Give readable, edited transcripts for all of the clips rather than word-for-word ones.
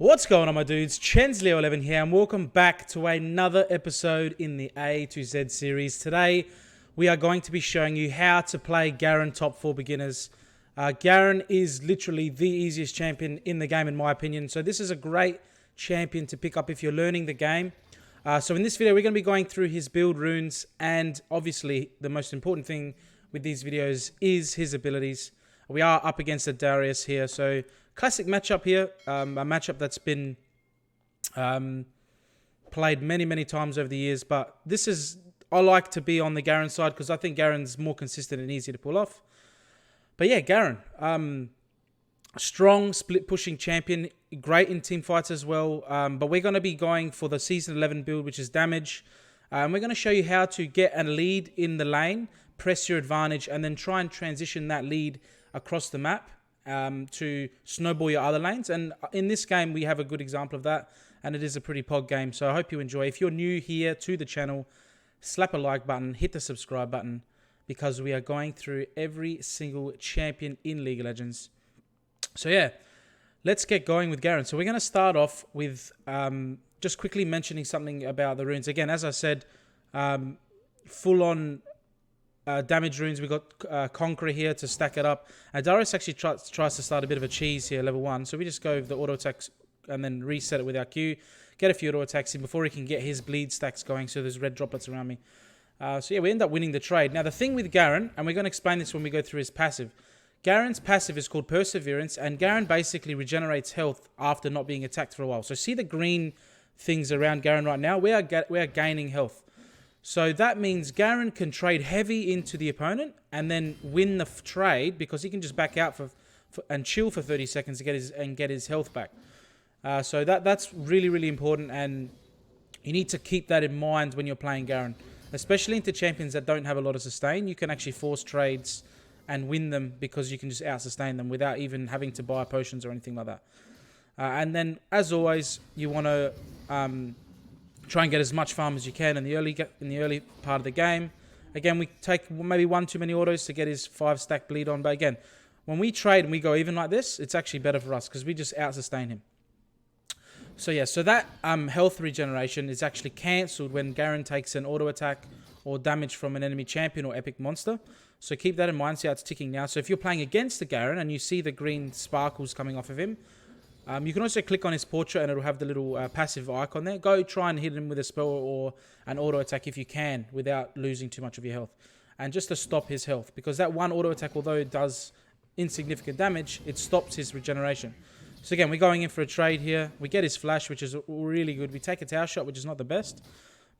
What's going on, my dudes? Chensleo11 here, and welcome back to another episode in the A to Z series. Today, we are going to be showing you how to play Garen Top 4 Beginners. Garen is literally the easiest champion in the game, in my opinion. So this is a great champion to pick up if you're learning the game. So in this video, we're going to be going through his build runes, and obviously, the most important thing with these videos is his abilities. We are up against a Darius here, so classic matchup here, a matchup that's been played many times over the years, but I like to be on the Garen side because I think Garen's more consistent and easy to pull off. But yeah, Garen, strong split pushing champion, great in team fights as well, but we're going to be going for the Season 11 build, which is damage. We're going to show you how to get a lead in the lane, press your advantage, and then try and transition that lead across the map to snowball your other lanes. And in this game, we have a good example of that, and it is a pretty pog game, so I hope you enjoy. If you're new here to the channel, slap a like button, hit the subscribe button, because we are going through every single champion in League of Legends. So yeah, let's get going with Garen. So we're going to start off with just quickly mentioning something about the runes. Again, as I said, full-on damage runes. We got Conqueror here to stack it up. Darius actually tries to start a bit of a cheese here, level 1. So we just go with the auto attacks and then reset it with our Q. Get a few auto attacks in before he can get his bleed stacks going. So there's red droplets around me. So yeah, we end up winning the trade. Now the thing with Garen, and we're going to explain this when we go through his passive. Garen's passive is called Perseverance, and Garen basically regenerates health after not being attacked for a while. So see the green things around Garen right now? We are gaining health. So that means Garen can trade heavy into the opponent and then win the trade because he can just back out and chill for 30 seconds to get his health back. So that's really important, and you need to keep that in mind when you're playing Garen, especially into champions that don't have a lot of sustain. You can actually force trades and win them because you can just out sustain them without even having to buy potions or anything like that. And then, as always, you want to try and get as much farm as you can in the early part of the game. Again, we take maybe one too many autos to get his 5-stack bleed on. But again, when we trade and we go even like this, it's actually better for us because we just out-sustain him. So yeah, so that health regeneration is actually cancelled when Garen takes an auto attack or damage from an enemy champion or epic monster. So keep that in mind. See how it's ticking now. So if you're playing against the Garen and you see the green sparkles coming off of him, you can also click on his portrait and it'll have the little passive icon there. Go try and hit him with a spell or an auto attack if you can without losing too much of your health. And just to stop his health, because that one auto attack, although it does insignificant damage, it stops his regeneration. So again, we're going in for a trade here. We get his flash, which is really good. We take a tower shot, which is not the best,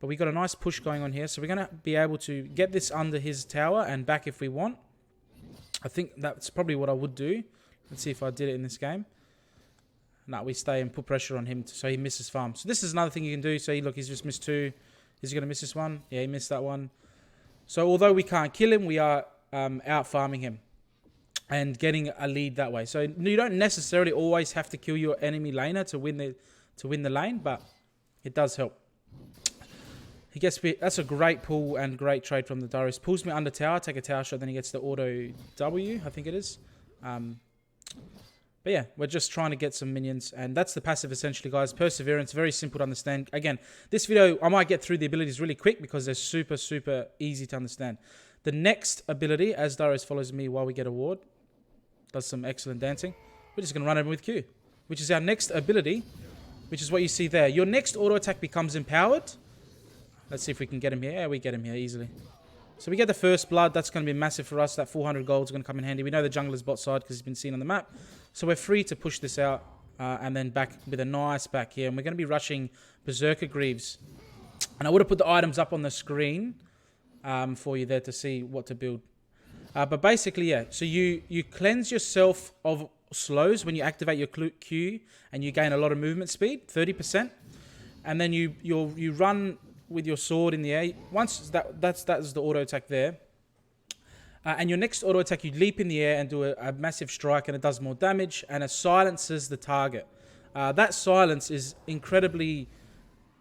but we got a nice push going on here. So we're going to be able to get this under his tower and back if we want. I think that's probably what I would do. Let's see if I did it in this game. No, we stay and put pressure on him so he misses farm. So this is another thing you can do. So look, he's just missed 2. Is he going to miss this one? Yeah, he missed that one. So although we can't kill him, we are out farming him and getting a lead that way. So you don't necessarily always have to kill your enemy laner to win the lane, but it does help. That's a great pull and great trade from the Darius. Pulls me under tower, take a tower shot, then he gets the auto W, I think it is. But yeah, we're just trying to get some minions, and that's the passive essentially, guys. Perseverance, very simple to understand. Again, this video, I might get through the abilities really quick because they're super easy to understand. The next ability, as Darius follows me while we get a ward, does some excellent dancing. We're just going to run over with Q, which is our next ability, which is what you see there. Your next auto attack becomes empowered. Let's see if we can get him here. Yeah, we get him here easily. So we get the first blood. That's going to be massive for us. That 400 gold is going to come in handy. We know the jungler's bot side because he's been seen on the map. So we're free to push this out and then back with a nice back here. And we're going to be rushing Berserker Greaves. And I would have put the items up on the screen for you there to see what to build. But basically, yeah. So you cleanse yourself of slows when you activate your Q and you gain a lot of movement speed, 30%. And then you run with your sword in the air. Once that's the auto attack there. And your next auto attack, you leap in the air and do a massive strike, and it does more damage, and it silences the target. That silence is incredibly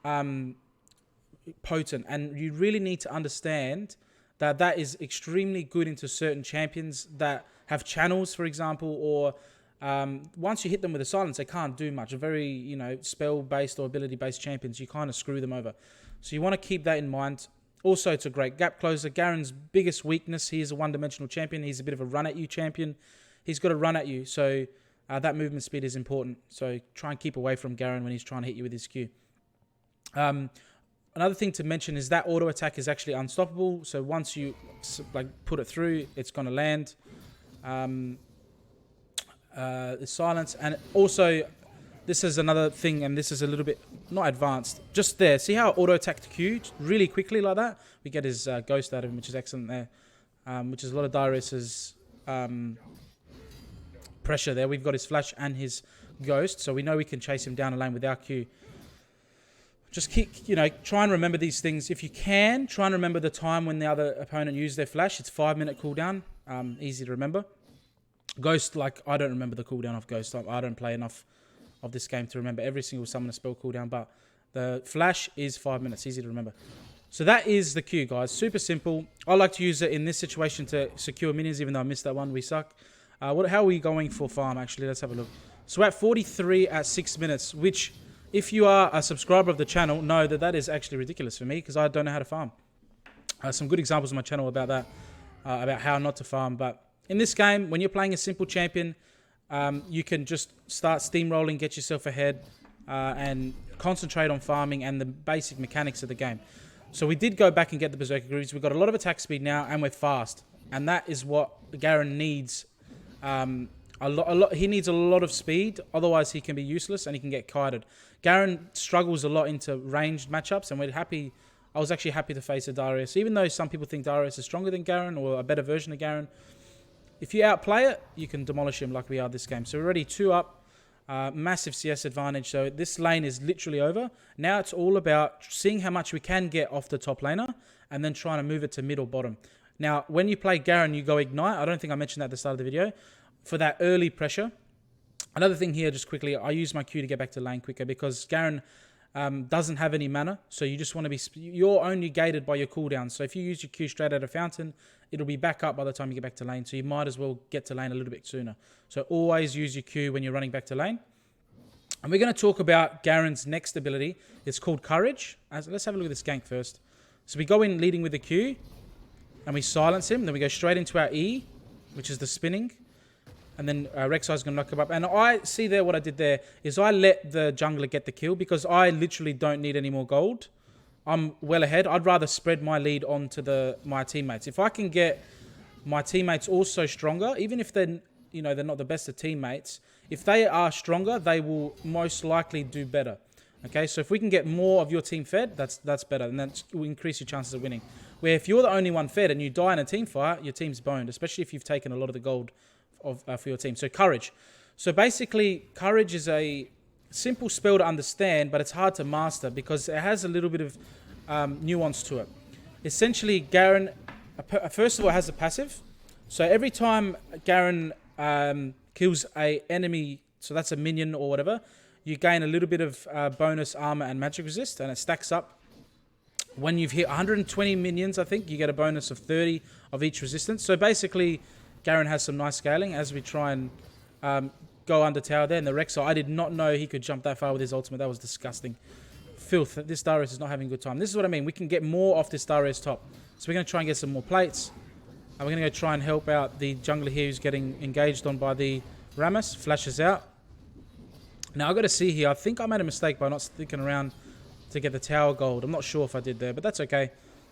potent, and you really need to understand that is extremely good into certain champions that have channels, for example, or Once you hit them with a silence, they can't do much. Very, spell-based or ability-based champions, you kind of screw them over. So you want to keep that in mind. Also, it's a great gap closer. Garen's biggest weakness, he is a one-dimensional champion. He's a bit of a run-at-you champion. He's got to run at you, so that movement speed is important. So try and keep away from Garen when he's trying to hit you with his Q. Another thing to mention is that auto attack is actually unstoppable. So once you put it through, it's going to land. The silence, and also this is another thing, and this is a little bit not advanced. Just there, see how auto attacked Q really quickly like that? We get his ghost out of him, which is excellent there. Which is a lot of Darius's pressure there. We've got his flash and his ghost, so we know we can chase him down a lane with our Q. Just keep, try and remember these things. If you can, try and remember the time when the other opponent used their flash. It's 5-minute cooldown. Easy to remember. Ghost, I don't remember the cooldown of Ghost. I don't play enough of this game to remember every single summoner spell cooldown, but the flash is 5 minutes. Easy to remember. So that is the Q, guys. Super simple. I like to use it in this situation to secure minions, even though I missed that one. We suck. How are we going for farm, actually? Let's have a look. So we're at 43 at 6 minutes, which, if you are a subscriber of the channel, know that is actually ridiculous for me because I don't know how to farm. Some good examples on my channel about that, about how not to farm. But in this game, when you're playing a simple champion, you can just start steamrolling, get yourself ahead, and concentrate on farming and the basic mechanics of the game. So we did go back and get the Berserker Greaves. We've got a lot of attack speed now, and we're fast. And that is what Garen needs. He needs a lot of speed, otherwise he can be useless and he can get kited. Garen struggles a lot into ranged matchups, and I was actually happy to face a Darius. Even though some people think Darius is stronger than Garen or a better version of Garen, if you outplay it, you can demolish him like we are this game. So we're already 2 up. Massive CS advantage. So this lane is literally over. Now it's all about seeing how much we can get off the top laner and then trying to move it to mid or bottom. Now, when you play Garen, you go Ignite. I don't think I mentioned that at the start of the video. For that early pressure. Another thing here, just quickly, I use my Q to get back to lane quicker because Garen doesn't have any mana. So you just want to be... You're only gated by your cooldown. So if you use your Q straight out of fountain, it'll be back up by the time you get back to lane. So you might as well get to lane a little bit sooner. So always use your Q when you're running back to lane. And we're going to talk about Garen's next ability. It's called Courage. Let's have a look at this gank first. So we go in leading with the Q. And we silence him. Then we go straight into our E, which is the spinning. And then Rek'Sai is going to knock him up. And I see there what I did there is I let the jungler get the kill because I literally don't need any more gold. I'm well ahead. I'd rather spread my lead onto my teammates. If I can get my teammates also stronger, even if they're not the best of teammates, if they are stronger, they will most likely do better. Okay, so if we can get more of your team fed, that's better, and that will increase your chances of winning. Where if you're the only one fed and you die in a team fight, your team's boned, especially if you've taken a lot of the gold for your team. So Courage. So basically, Courage is a simple spell to understand, but it's hard to master because it has a little bit of nuance to it. Essentially, Garen, first of all, has a passive. So every time Garen kills a enemy, so that's a minion or whatever, you gain a little bit of bonus armor and magic resist, and it stacks up. When you've hit 120 minions, I think, you get a bonus of 30 of each resistance. So basically, Garen has some nice scaling as we try and go under tower there. And the Rek'Sai, I did not know he could jump that far with his ultimate. That was disgusting. Filth. This Darius is not having a good time. This is what I mean. We can get more off this Darius top. So we're going to try and get some more plates. And we're going to go try and help out the jungler here who's getting engaged on by the Rammus. Flashes out. Now, I've got to see here. I think I made a mistake by not sticking around to get the tower gold. I'm not sure if I did there, but that's okay.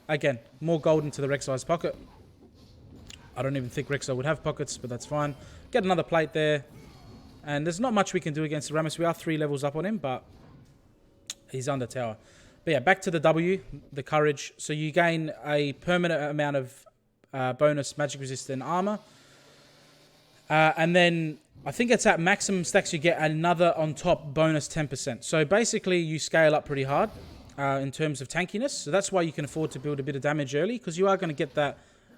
Again, more gold into the Rek'Sai's pocket. I don't even think Rek'Sai would have pockets, but that's fine. Get another plate there. And there's not much we can do against the Rammus. We are 3 levels up on him, but he's under tower. But yeah, back to the W, the Courage. So you gain a permanent amount of bonus magic resistant armor. And then I think it's at maximum stacks you get another on top bonus 10%. So basically you scale up pretty hard in terms of tankiness. So that's why you can afford to build a bit of damage early, because you are going to get that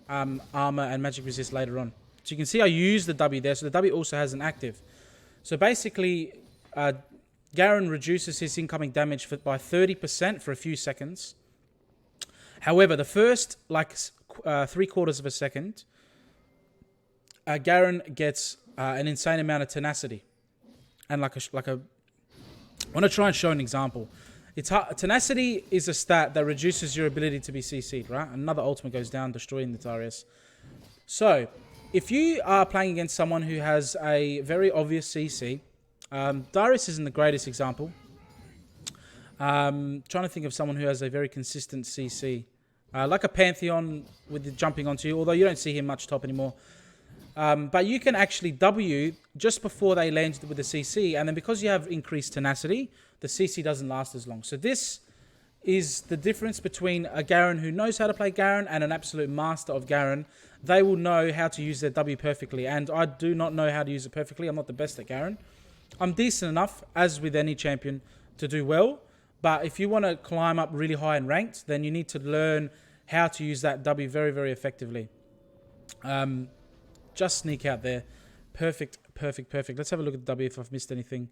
armor and magic resist later on. So you can see I use the W there. So the W also has an active. So basically Garen reduces his incoming damage by 30% for a few seconds. However, the first 3/4 of a second, Garen gets an insane amount of tenacity. And I want to try and show an example. Tenacity is a stat that reduces your ability to be CC'd, right? Another ultimate goes down, destroying the Darius. So, if you are playing against someone who has a very obvious CC, Darius isn't the greatest example. Trying to think of someone who has a very consistent CC. Like a Pantheon with the jumping onto you, although you don't see him much top anymore. But you can actually W just before they land with the CC, and then because you have increased tenacity, the CC doesn't last as long. So this is the difference between a Garen who knows how to play Garen and an absolute master of Garen. They will know how to use their W perfectly, and I do not know how to use it perfectly. I'm not the best at Garen. I'm decent enough, as with any champion, to do well. But if you want to climb up really high in ranked, then you need to learn how to use that W very, very effectively. Just sneak out there. Perfect. Let's have a look at the W if I've missed anything.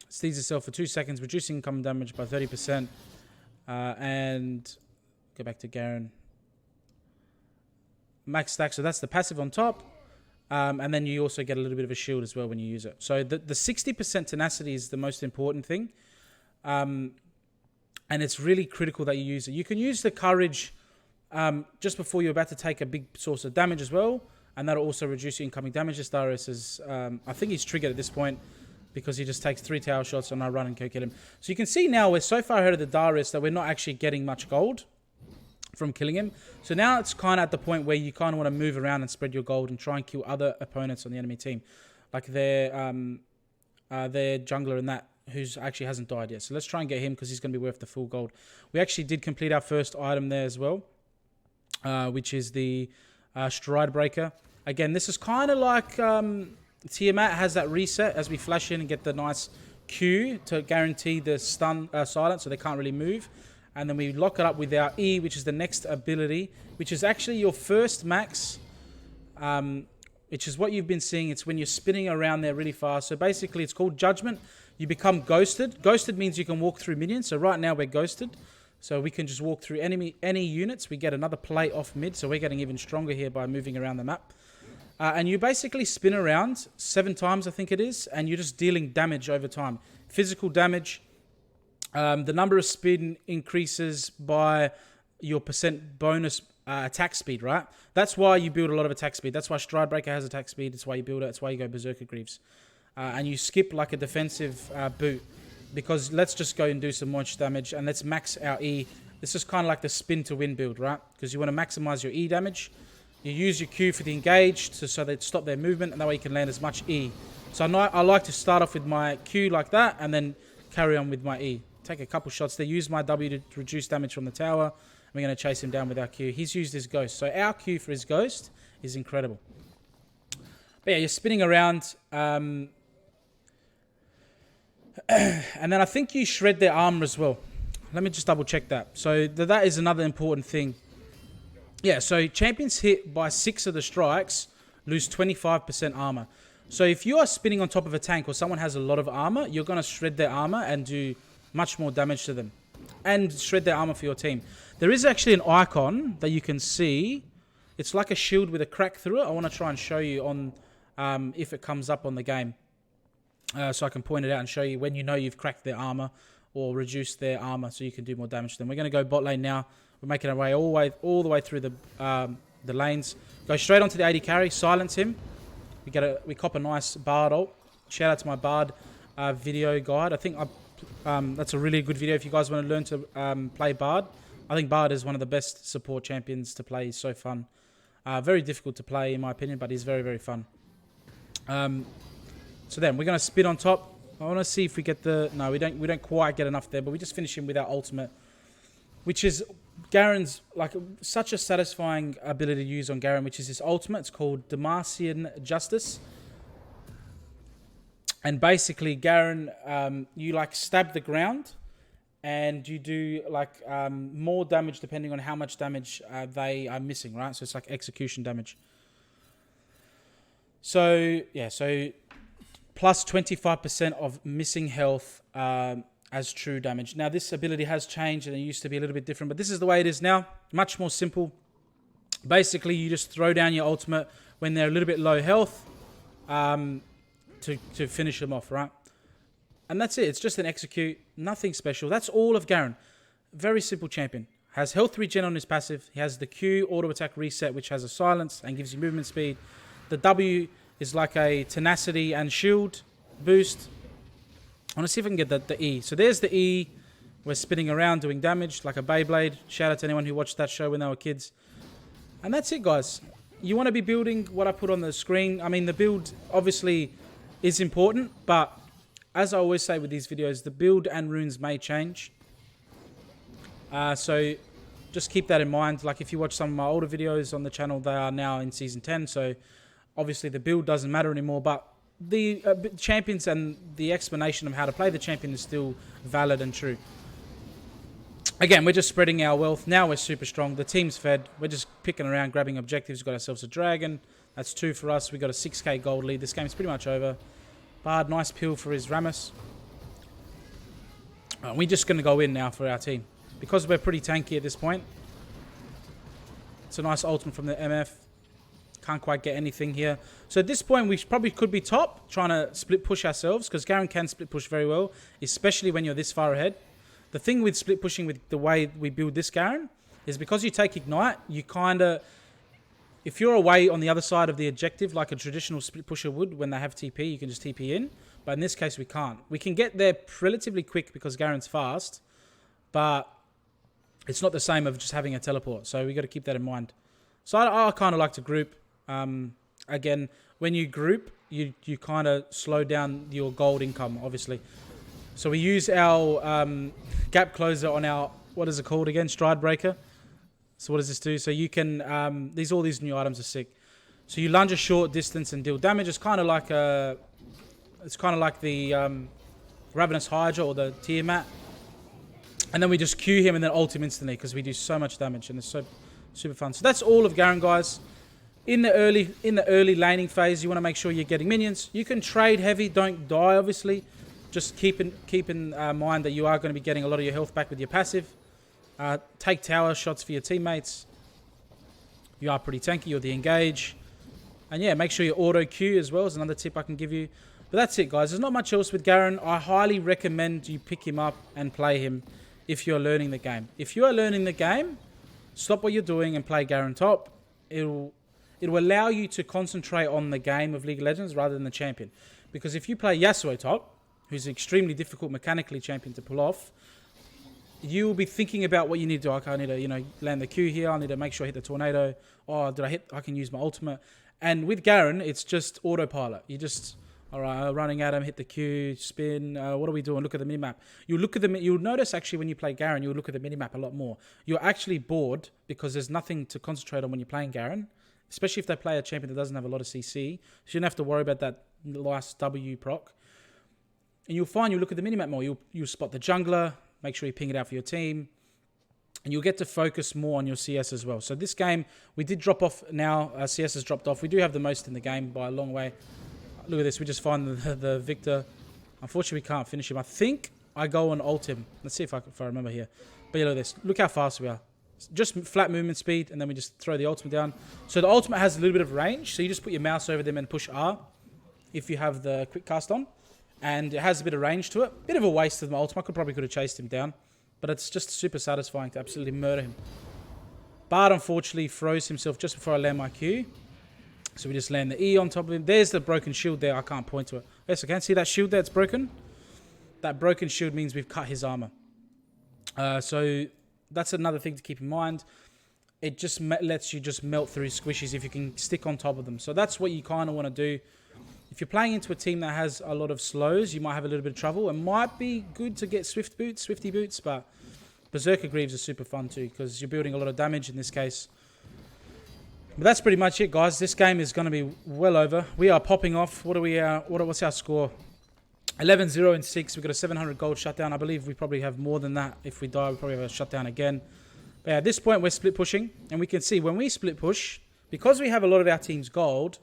Steals itself for 2 seconds, reducing incoming damage by 30%. And go back to Garen. Max stack, so that's the passive on top. And then you also get a little bit of a shield as well when you use it. So the 60% tenacity is the most important thing. And it's really critical that you use it. You can use the courage just before you're about to take a big source of damage as well. And that'll also reduce your incoming damage. This Darius is, I think he's triggered at this point because he just takes 3 tower shots and I run and go kill him. So you can see now we're so far ahead of the Darius that we're not actually getting much gold from killing him. So now it's kind of at the point where you kind of want to move around and spread your gold and try and kill other opponents on the enemy team. Like their jungler and that, who's actually hasn't died yet. So let's try and get him because he's going to be worth the full gold. We actually did complete our first item there as well, which is the Stride Breaker. Again, this is kind of like Tiamat has that reset as we flash in and get the nice Q to guarantee the stun silence so they can't really move. And then we lock it up with our E, which is the next ability, which is actually your first max, which is what you've been seeing. It's when you're spinning around there really fast. So basically, it's called Judgment. You become ghosted. Ghosted means you can walk through minions. So right now, we're ghosted. So we can just walk through any units. We get another play off mid. So we're getting even stronger here by moving around the map. And you basically spin around 7 times, I think it is. And you're just dealing damage over time. Physical damage. The number of spin increases by your % bonus attack speed, right? That's why you build a lot of attack speed. That's why Stride Breaker has attack speed. That's why you build it. That's why you go Berserker Greaves. And you skip like a defensive boot. Because let's just go and do some much damage. And let's max our E. This is kind of like the spin to win build, right? Because you want to maximize your E damage. You use your Q for the engage so they stop their movement. And that way you can land as much E. So I like to start off with my Q like that. And then carry on with my E. Take a couple shots there. Use my W to reduce damage from the tower. We're going to chase him down with our Q. He's used his Ghost. So our Q for his Ghost is incredible. But yeah, you're spinning around. And then I think you shred their armor as well. Let me just double check that. So that is another important thing. Yeah, so champions hit by 6 of the strikes lose 25% armor. So if you are spinning on top of a tank or someone has a lot of armor, you're going to shred their armor and do much more damage to them. And shred their armor for your team. There is actually an icon that you can see. It's like a shield with a crack through it. I want to try and show you on if it comes up on the game. So I can point it out and show you when you know you've cracked their armor or reduced their armor so you can do more damage to them. We're going to go bot lane now. We're making our way all the way through the lanes. Go straight onto the AD carry. Silence him. We cop a nice Bard ult. Shout out to my Bard video guide. I think that's a really good video if you guys want to learn to play Bard. I think Bard is one of the best support champions to play. He's so fun. Very difficult to play in my opinion, but he's very, very fun. So then we're going to spin on top. I want to see if we get the... No, we don't quite get enough there, but we just finish him with our ultimate, which is Garen's, like, such a satisfying ability to use on Garen, which is his ultimate. It's called Damascene Justice. And basically, Garen, you, like, stab the ground, and you do, like, more damage depending on how much damage they are missing, right? So it's like execution damage. So, yeah, so... plus 25% of missing health as true damage. Now, this ability has changed and it used to be a little bit different, but this is the way it is now. Much more simple. Basically, you just throw down your ultimate when they're a little bit low health to finish them off, right? And that's it. It's just an execute. Nothing special. That's all of Garen. Very simple champion. Has health regen on his passive. He has the Q auto attack reset, which has a silence and gives you movement speed. The W is like a tenacity and shield boost. I want to see if I can get the E. So there's the E. We're spinning around doing damage like a Beyblade. Shout out to anyone who watched that show when they were kids. And that's it, guys. You want to be building what I put on the screen. I mean, the build obviously is important, but as I always say with these videos, the build and runes may change. So just keep that in mind. Like if you watch some of my older videos on the channel, they are now in Season 10. So obviously the build doesn't matter anymore, but the champions and the explanation of how to play the champion is still valid and true. Again, we're just spreading our wealth. Now we're super strong. The team's fed. We're just picking around, grabbing objectives. We've got ourselves a dragon. That's 2 for us. We got a 6k gold lead. This game's pretty much over. Bard, nice pill for his Rammus. We're just going to go in now for our team. Because we're pretty tanky at this point. It's a nice ultimate from the MF. Can't quite get anything here. So at this point, we probably could be top, trying to split push ourselves, because Garen can split push very well, especially when you're this far ahead. The thing with split pushing with the way we build this Garen is because you take Ignite, you kind of... If you're away on the other side of the objective, like a traditional split pusher would, when they have TP, you can just TP in. But in this case, we can't. We can get there relatively quick because Garen's fast, but it's not the same of just having a teleport. So we got to keep that in mind. So I kind of like to group. Again, when you group, you kind of slow down your gold income, obviously. So we use our gap closer on our, what is it called again? Stride breaker. So what does this do? So you can, all these new items are sick. So you lunge a short distance and deal damage. It's kind of like the Ravenous Hydra or the Tiamat. And then we just Q him and then ult him instantly because we do so much damage and it's so super fun. So that's all of Garen, guys. In the early laning phase, you want to make sure you're getting minions. You can trade heavy, don't die, obviously. Just keep in mind that you are going to be getting a lot of your health back with your passive. Take tower shots for your teammates. You are pretty tanky, you're the engage. And yeah, make sure you auto Q as well is another tip I can give you. But that's it, guys. There's not much else with Garen. I highly recommend you pick him up and play him if you're learning the game. If you are learning the game, stop what you're doing and play Garen top. It will allow you to concentrate on the game of League of Legends rather than the champion. Because if you play Yasuo top, who's an extremely difficult mechanically champion to pull off, you will be thinking about what you need to do. Okay, I need to, land the Q here. I need to make sure I hit the tornado. Oh, did I hit? I can use my ultimate. And with Garen, it's just autopilot. You just, all right, running at him, hit the Q, spin. What are we doing? Look at the minimap. You'll notice actually when you play Garen, you'll look at the minimap a lot more. You're actually bored because there's nothing to concentrate on when you're playing Garen, especially if they play a champion that doesn't have a lot of CC. So you don't have to worry about that last W proc. And you'll find you look at the minimap more. You'll spot the jungler. Make sure you ping it out for your team. And you'll get to focus more on your CS as well. So this game, we did drop off now. CS has dropped off. We do have the most in the game by a long way. Look at this. We just find the Victor. Unfortunately, we can't finish him. I think I go and ult him. Let's see if I remember here. But yeah, look at this. Look how fast we are. Just flat movement speed. And then we just throw the ultimate down. So the ultimate has a little bit of range. So you just put your mouse over them and push R if you have the quick cast on. And it has a bit of range to it. Bit of a waste of my ultimate. I probably could have chased him down. But it's just super satisfying to absolutely murder him. Bard unfortunately froze himself just before I land my Q. So we just land the E on top of him. There's the broken shield there. I can't point to it. Yes, I can see that shield there. It's broken. That broken shield means we've cut his armor. So that's another thing to keep in mind. It just lets you just melt through squishies if you can stick on top of them. So that's what you kind of want to do. If you're playing into a team that has a lot of slows, you might have a little bit of trouble. It might be good to get Swifty boots, but Berserker Greaves are super fun too because you're building a lot of damage in this case. But that's pretty much it, guys. This game is going to be well over. We are popping off. What's our score? 11-0 and 6. We've got a 700 gold shutdown. I believe we probably have more than that. If we die, we probably have a shutdown again. But yeah, at this point, we're split pushing. And we can see when we split push, because we have a lot of our team's gold,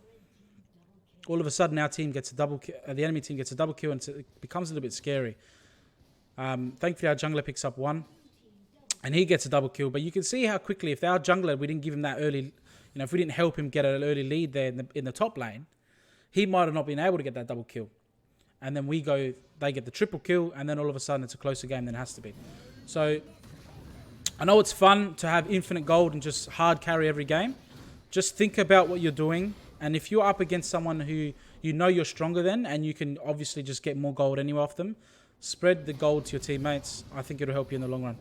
all of a sudden our team gets a double kill, the enemy team gets a double kill, and it becomes a little bit scary. Thankfully, our jungler picks up one, and he gets a double kill. But you can see how quickly, if our jungler, we didn't give him that early, You know, if we didn't help him get an early lead there in the top lane, he might have not been able to get that double kill. And then they get the triple kill, and then all of a sudden it's a closer game than it has to be. So I know it's fun to have infinite gold and just hard carry every game. Just think about what you're doing. And if you're up against someone who you know you're stronger than, and you can obviously just get more gold anyway off them, spread the gold to your teammates. I think it'll help you in the long run.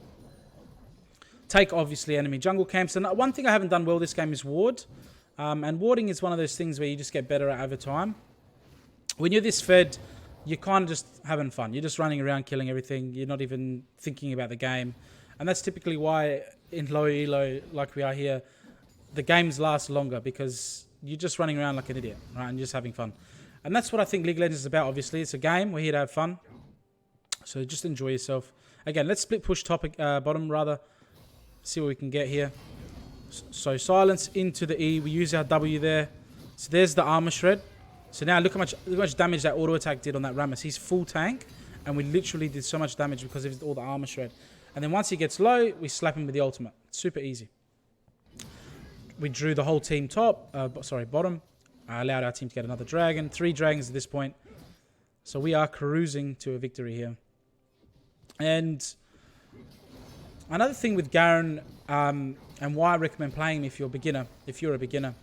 Take, obviously, enemy jungle camps. And one thing I haven't done well this game is ward. And warding is one of those things where you just get better at over time. When you're this fed, you're kind of just having fun. You're just running around killing everything. You're not even thinking about the game. And that's typically why in low elo, like we are here, the games last longer, because you're just running around like an idiot, right? And just having fun. And that's what I think League of Legends is about, obviously. It's a game. We're here to have fun. So just enjoy yourself. Again, let's split push bottom, rather. See what we can get here. So silence into the E. We use our W there. So there's the armor shred. So now look how much damage that auto attack did on that Rammus. He's full tank. And we literally did so much damage because of all the armor shred. And then once he gets low, we slap him with the ultimate. Super easy. We drew the whole team bottom. I allowed our team to get another dragon. 3 dragons at this point. So we are cruising to a victory here. And another thing with Garen, and why I recommend playing him if you're a beginner,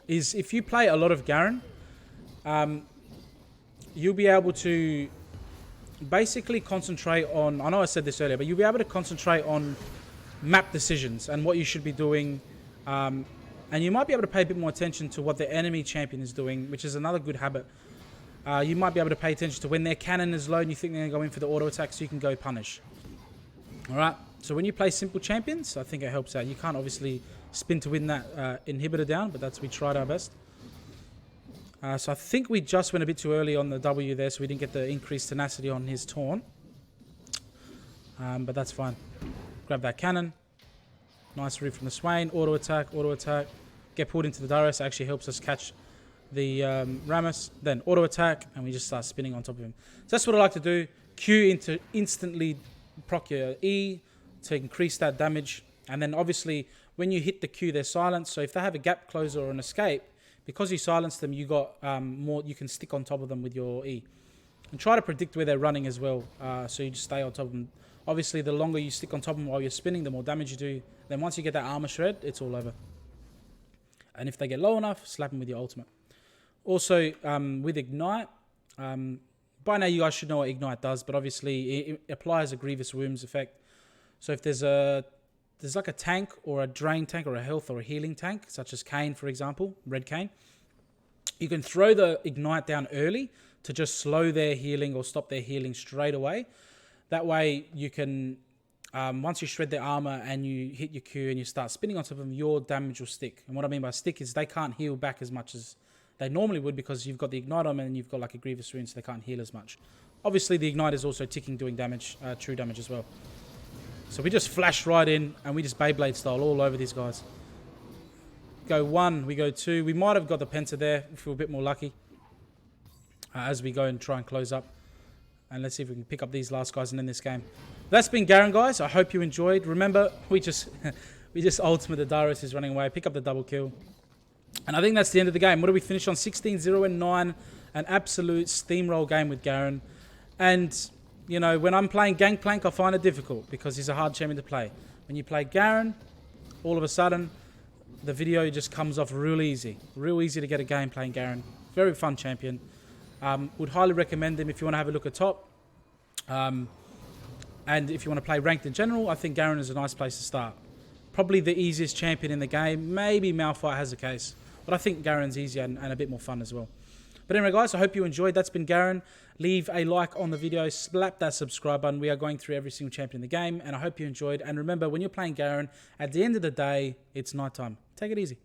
is if you play a lot of Garen, you'll be able to basically concentrate on, I know I said this earlier, but you'll be able to concentrate on map decisions and what you should be doing. And you might be able to pay a bit more attention to what the enemy champion is doing, which is another good habit. You might be able to pay attention to when their cannon is low and you think they're going to go in for the auto attack, so you can go punish. Alright, so when you play simple champions, I think it helps out. You can't obviously spin to win that inhibitor down, but we tried our best. So I think we just went a bit too early on the W there, so we didn't get the increased tenacity on his taunt. But that's fine. Grab that cannon. Nice root from the Swain. Auto attack. Get pulled into the Darius. Actually helps us catch the Rammus. Then auto attack, and we just start spinning on top of him. So that's what I like to do. Q into instantly proc your E to increase that damage. And then obviously when you hit the Q, they're silenced. So if they have a gap closer or an escape, because you silence them, you got more. You can stick on top of them with your E, and try to predict where they're running as well. So you just stay on top of them. Obviously, the longer you stick on top of them while you're spinning, the more damage you do. Then once you get that armor shred, it's all over. And if they get low enough, slap them with your ultimate. Also, with Ignite, by now you guys should know what Ignite does, but obviously it applies a Grievous Wounds effect. So if there's like a tank or a drain tank or a health or a healing tank, such as Kayn, for example, Red Kayn, you can throw the Ignite down early to just slow their healing or stop their healing straight away. That way you can, once you shred their armor and you hit your Q and you start spinning on top of them, your damage will stick. And what I mean by stick is they can't heal back as much as they normally would, because you've got the Ignite on them and you've got like a Grievous Wound, so they can't heal as much. Obviously the Ignite is also ticking, doing damage, true damage as well. So we just flash right in and we just Beyblade style all over these guys. Go 1, we go 2. We might have got the Penta there if we're a bit more lucky. As we go and try and close up. And let's see if we can pick up these last guys and end this game. That's been Garen, guys. I hope you enjoyed. Remember, we just ultimate the Darius is running away. Pick up the double kill. And I think that's the end of the game. What do we finish on? 16-0-9. An absolute steamroll game with Garen. And, you know, when I'm playing Gangplank, I find it difficult because he's a hard champion to play. When you play Garen, all of a sudden, the video just comes off real easy. Real easy to get a game playing Garen. Very fun champion. Would highly recommend him if you want to have a look at top. And if you want to play ranked in general, I think Garen is a nice place to start. Probably the easiest champion in the game. Maybe Malphite has a case. But I think Garen's easier and a bit more fun as well. But anyway, guys, I hope you enjoyed. That's been Garen. Leave a like on the video. Slap that subscribe button. We are going through every single champion in the game. And I hope you enjoyed. And remember, when you're playing Garen, at the end of the day, it's nighttime. Take it easy.